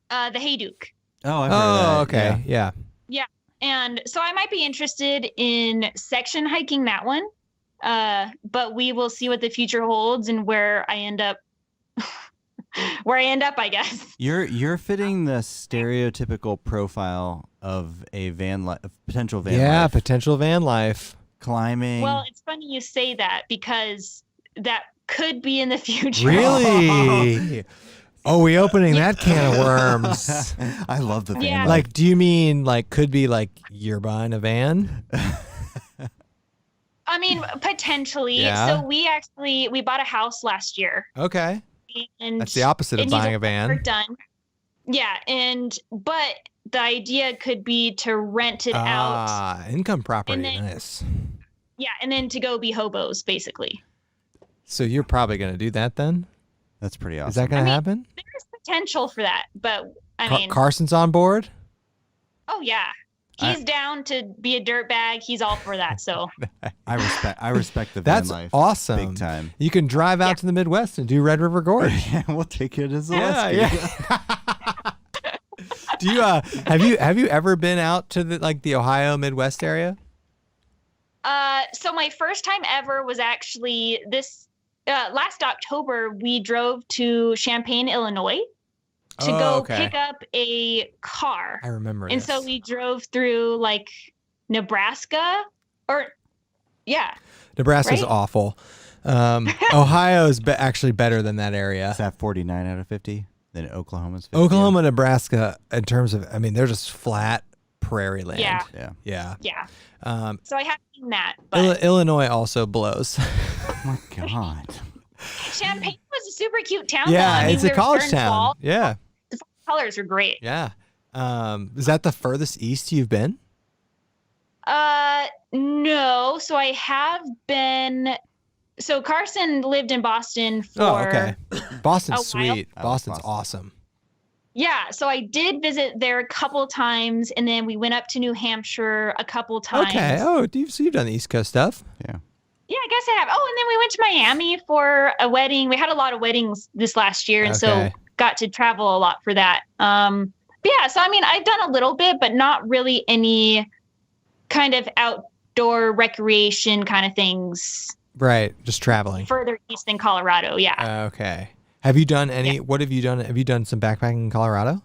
The Hayduke. Oh, I've heard of that. Okay. Yeah. Yeah. And so I might be interested in section hiking that one. But we will see what the future holds and where I end up, I guess. You're fitting the stereotypical profile of a potential van life. Yeah, potential van life. Climbing. Well, it's funny you say that because that could be in the future. Really? Oh, we opening that can of worms. I love the van Yeah. life. Like, do you mean like could be like you're buying a van? I mean, potentially. Yeah. So we bought a house last year. Okay. And That's the opposite of it needs buying a van. work done. Yeah, but the idea could be to rent it out. Income property. And then- Nice. Yeah, and then to go be hobos, basically. So you're probably going to do that then? That's pretty awesome. Is that going to happen? There's potential for that, but I mean, Carson's on board? oh yeah, he's down to be a dirtbag. He's all for that. So I respect the van That's life. awesome. Big time. You can drive out to the Midwest and do Red River Gorge. Yeah, we'll take you to Zaleski. Do you have you ever been out to the Ohio Midwest area? so my first time ever was actually this last October. We drove to Champaign, Illinois, to go pick up a car. I remember. And so we drove through like Nebraska, Nebraska's right? awful. Ohio is actually better than that area. Is that 49 out of 50? Then Oklahoma's 50. Oklahoma, Nebraska, in terms of, I mean, they're just flat prairie land. Yeah. Yeah. Yeah. Um, So I haven't seen that. But Illinois also blows. Oh my God. Champaign was a super cute town. Yeah, though. I mean, it's a we were college there in town. fall. Yeah. The colors are great. Yeah. Is that the furthest east you've been? No. So I have been. So Carson lived in Boston for. Oh, okay. Boston's a while. sweet. I like Boston's Boston. awesome. Yeah. So I did visit there a couple times, and then we went up to New Hampshire a couple times. Okay. Oh, you've done the East Coast stuff. Yeah. Yeah, I guess I have. Oh, and then we went to Miami for a wedding. We had a lot of weddings this last year, and so Okay. got to travel a lot for that. But yeah, so I mean, I've done a little bit, but not really any kind of outdoor recreation kind of things Right. Just traveling. further east than Colorado. Yeah. Okay. Have you done any? What have you done? Have you done some backpacking in Colorado?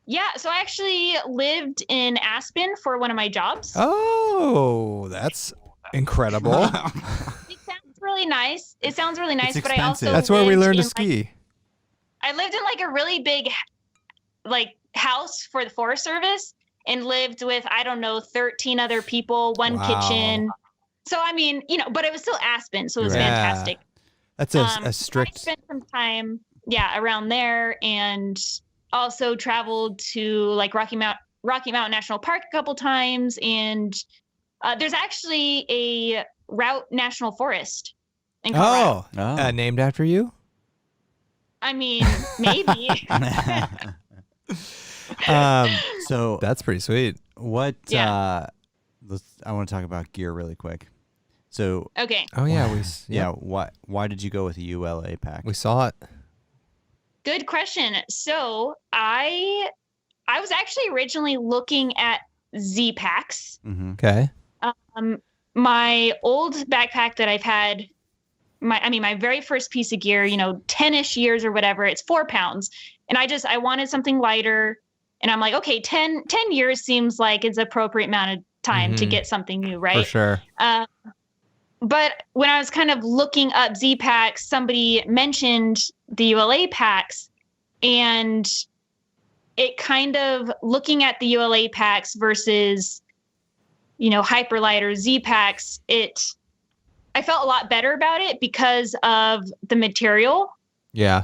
Yeah. So I actually lived in Aspen for one of my jobs. Oh, that's incredible. It sounds really nice. It sounds really nice, It's but I also expensive. That's where we lived learned to in, like, ski. I lived in like a really big house for the Forest Service and lived with, I don't know, 13 other people, one Wow. kitchen. So, I mean, but it was still Aspen. So it was Yeah. fantastic. That's So a I strict. spent some time, around there, and also traveled to like Rocky Mountain National Park a couple times. And there's actually a Routt National Forest in Colorado. Oh. Named after you? I mean, maybe. So That's pretty sweet. what? Yeah. I want to talk about gear really quick. So Okay. Oh yeah, why did you go with a ULA pack? we saw it. Good question. So I was actually originally looking at Z packs. Mm-hmm. Okay. My old backpack that I've had, my very first piece of gear, 10-ish years or whatever, it's 4 pounds. And I wanted something lighter. And I'm like, okay, 10 years seems like it's appropriate amount of time to Mhm. get something new, For right? sure. But when I was kind of looking up Z packs, somebody mentioned the ULA packs, and it kind of looking at the ULA packs versus, Hyperlight or Z packs, I felt a lot better about it because of the material. Yeah.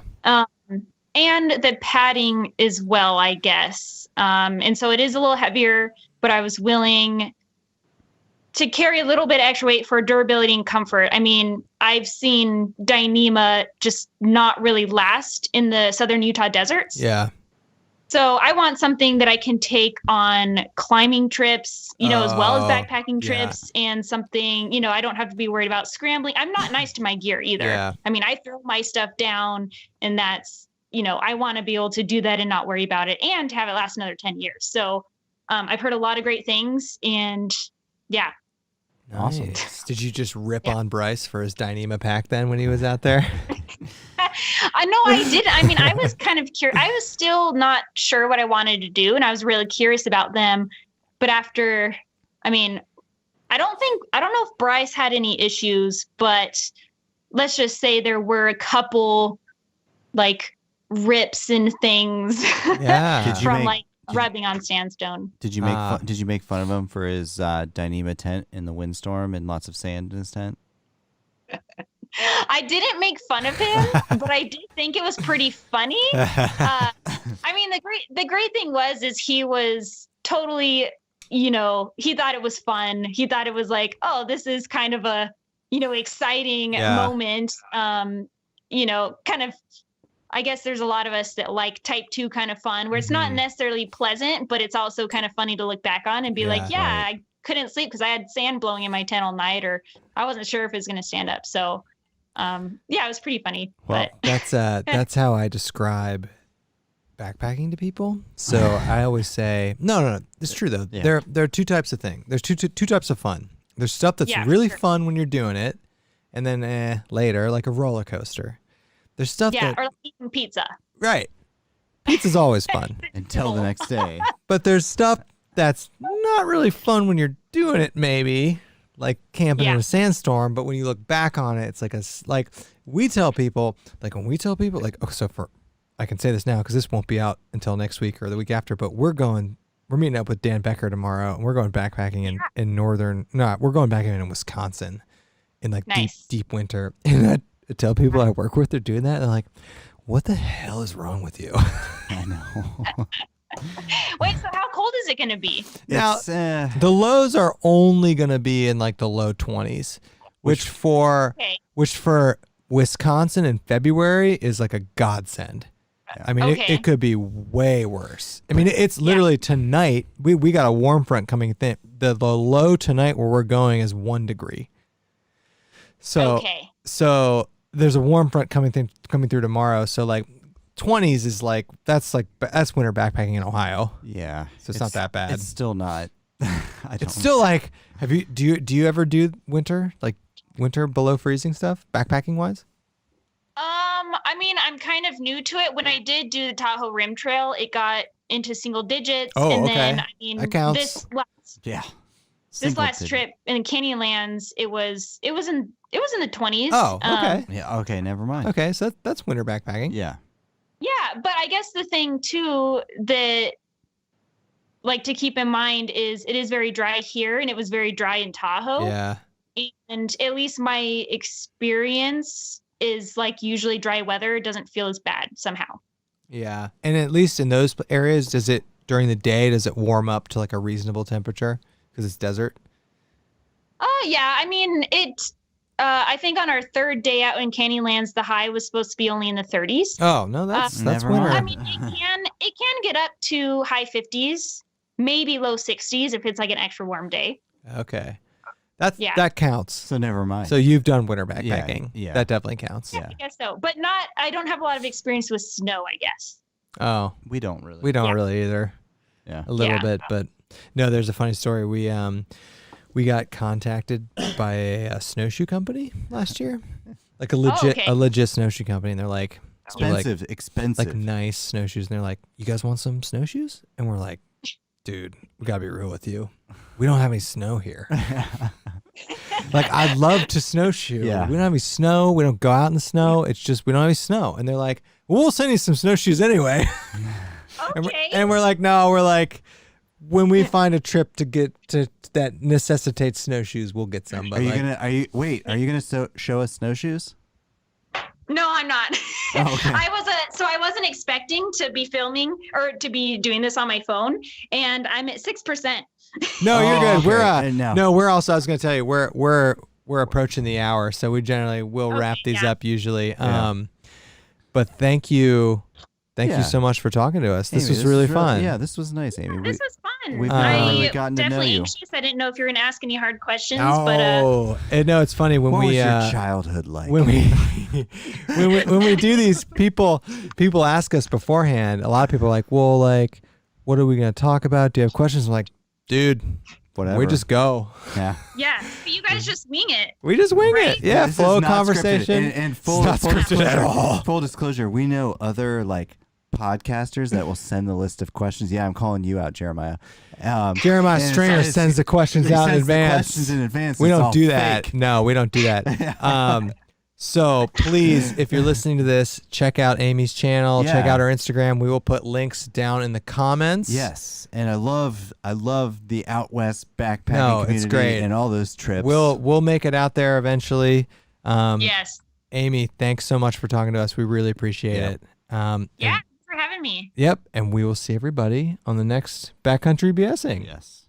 and the padding as well, I guess. And so it is a little heavier, but I was willing to carry a little bit extra weight for durability and comfort. I mean, I've seen Dyneema just not really last in the southern Utah deserts. Yeah. So I want something that I can take on climbing trips, as well as backpacking trips, and something, I don't have to be worried about scrambling. I'm not nice to my gear either. Yeah. I mean, I throw my stuff down, and that's, I want to be able to do that and not worry about it and have it last another 10 years. So I've heard a lot of great things, and yeah. Awesome. Did you just rip on Bryce for his Dyneema pack then when he was out there? I know I didn't. I mean, I was kind of curious. I was still not sure what I wanted to do, and I was really curious about them. But after, I mean, I don't know if Bryce had any issues, but let's just say there were a couple like rips and things from rubbing on sandstone. Did you make fun of him for his Dyneema tent in the windstorm and lots of sand in his tent? I didn't make fun of him, but I did think it was pretty funny. I mean, the great thing is he was totally, he thought it was fun. He thought it was like, oh, this is kind of a, exciting moment. Kind of, I guess there's a lot of us that like type 2 kind of fun, where it's not necessarily pleasant, but it's also kind of funny to look back on and be I couldn't sleep because I had sand blowing in my tent all night, or I wasn't sure if it was going to stand up. So, it was pretty funny. Well, but that's how I describe backpacking to people. So I always say, no, it's true though. Yeah. There are two types of things. There's two types of fun. There's stuff that's really fun when you're doing it, and then later, like a roller coaster. There's stuff or like eating pizza. Right. Pizza's always fun. Until the next day. But there's stuff that's not really fun when you're doing it, maybe, like camping in a sandstorm. But when you look back on it, it's like we tell people, I can say this now because this won't be out until next week or the week after, but we're meeting up with Dan Becker tomorrow, and we're going backpacking in we're going back in Wisconsin in like deep winter. And I tell people I work with, they're doing that, and they're like, what the hell is wrong with you? I know. Wait, so how cold is it going to be? Now, the lows are only going to be in like the low 20s, which for Wisconsin in February is like a godsend. I mean, it could be way worse. I mean, it's literally tonight. We got a warm front coming. The low tonight where we're going is 1 degree. So there's a warm front coming through tomorrow. So like 20s is that's winter backpacking in Ohio. Yeah, so it's not that bad. It's still not. It's still like, do you ever do winter below freezing stuff backpacking wise? I mean, I'm kind of new to it. When I did do the Tahoe Rim Trail, it got into single digits. Then, I mean, that counts. This last trip in Canyonlands, it was in the 20s. Oh, okay. Okay, never mind. Okay, so that's winter backpacking. Yeah. Yeah, but I guess the thing too that to keep in mind is it is very dry here, and it was very dry in Tahoe. Yeah. And at least my experience is usually dry weather doesn't feel as bad somehow. Yeah. And at least in those areas, during the day, does it warm up to a reasonable temperature because it's desert? Yeah. I mean, I think on our third day out in Canyonlands, the high was supposed to be only in the 30s. Oh, no, that's winter. I mean, it can get up to high 50s, maybe low 60s if it's an extra warm day. Okay. That counts. So never mind. So you've done winter backpacking. Yeah. That definitely counts. Yeah, I guess so. But I don't have a lot of experience with snow, I guess. Oh. We don't really. We don't really either. Yeah. A little bit, but no, there's a funny story. We got contacted by a snowshoe company last year. A legit snowshoe company, and they're like expensive. Nice snowshoes, and they're like, "You guys want some snowshoes?" And we're like, "Dude, we gotta be real with you. We don't have any snow here." I'd love to snowshoe. Yeah. We don't have any snow. We don't go out in the snow. It's just we don't have any snow. And they're like, "Well, we'll send you some snowshoes anyway." Okay. And we're like, "No, we're like, when we find a trip to get to that necessitates snowshoes, we'll get some." But are you gonna show us snowshoes? No, I'm not. Oh, okay. I wasn't expecting to be filming or to be doing this on my phone, and I'm at 6%. No, you're good. Okay. We're also. I was going to tell you, we're approaching the hour, so we generally will wrap these up usually. But thank you so much for talking to us. This Amy, was really fun. Yeah, this was nice, Amy. This was fun. We've I gotten to know definitely you. anxious. I didn't know if you were going to ask any hard questions, No, it's funny when what we was your childhood like? when we when we do these, people ask us beforehand. A lot of people are like, well, like, what are we going to talk about? Do you have questions? I'm like, dude, whatever. we just go. Yeah. Yeah, but you guys just wing it. We just wing it. Yeah, This flow is not conversation. scripted. And full, It's not scripted at all. Full disclosure, we know other like podcasters that will send the list of questions. Yeah, I'm calling you out, Jeremiah. Jeremiah and Stringer sends the questions out in advance. Questions in advance. We It's don't all do that. fake. No, we don't do that. So please, if you're listening to this, check out Amy's channel. Yeah. Check out her Instagram. We will put links down in the comments. Yes, and I love the out west backpacking community. It's great. And all those trips. We'll make it out there eventually. Yes. Amy, thanks so much for talking to us. We really appreciate it. Thanks for having me. Yep, and we will see everybody on the next Backcountry BSing. Yes.